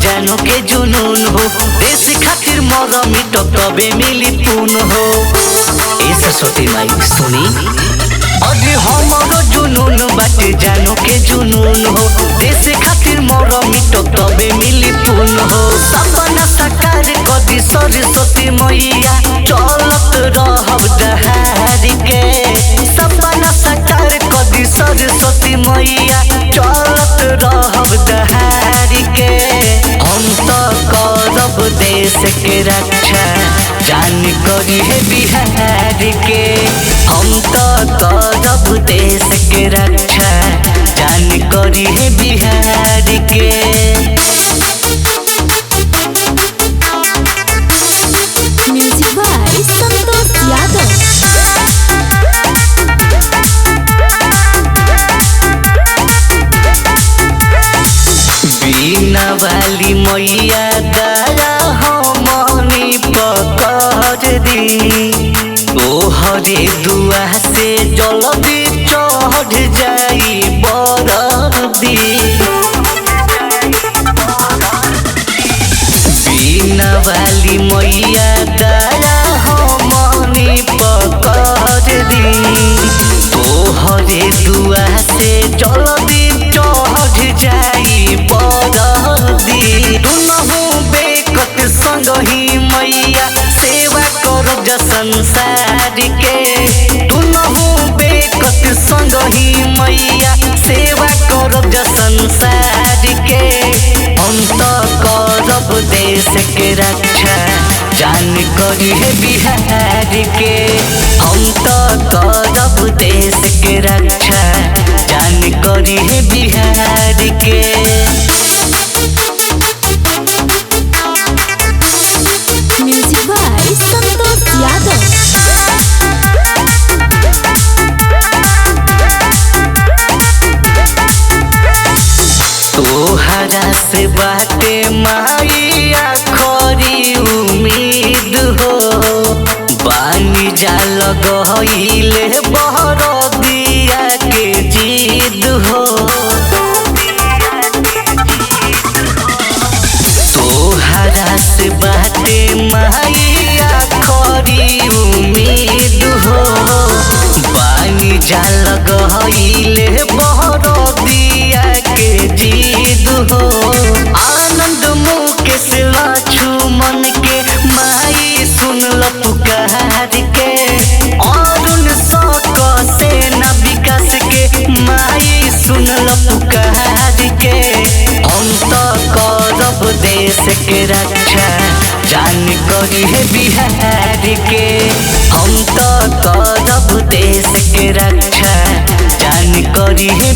जानो के जुनून हो देश खातिर मौजा मिटो तबे मिली पून हो। ए सरस्वती माई सुनी अरे हमारो जुनून बाटे जानो के जुनून हो देश खातिर मौजा मिटो तबे मिली पून हो। सपना साकार कदी सरस्वती मैया चलत रहब दहार के। सपना साकार कदी सरस्वती मैया चलत रहब दहार के। हम तो करब देश के रक्षा जान करी है बिहार के। हम तो करब देश के रक्षा जान करी है बिहार के। Music by Santosh Yadav. बीना वाली मैया दया हमनी पकड़ दी। तोहरे दुआ से जल्दी चढ़ जाई बरदी। बीना वाली मैया दया हमनी पकड़ दी। तोहरे दुआ से जल्दी चढ़ जाई बरदी। दुनहु बेकत संग ही मैया सेवा करब जा संसार के। दुनहु बेकत संग ही मैया सेवा करब जा संसार के। हम तो करब देश के रक्षा जान करी है बिहार के। हम तो करब देश के रक्षा जान करी है बिहार के। Music by Santosh Yadav. तोहरा से बाटे माइया खरी उम्मीद हो। बानी जाल गहिले बरदिया के जिद हो। तोहरा से बाटे माइया खरी उम्मीद हो। बानी जाल गहिले बरदिया के जिद हो। आनंद मुकेश लक्ष्मण के माई सुनल पुकार के। अरुण शौक सेना विकास के माई सुनल पुकार के। हम तो करब देश के रक्षा जान करी है बिहार के। हम तो करब देश के रक्षा जान करी है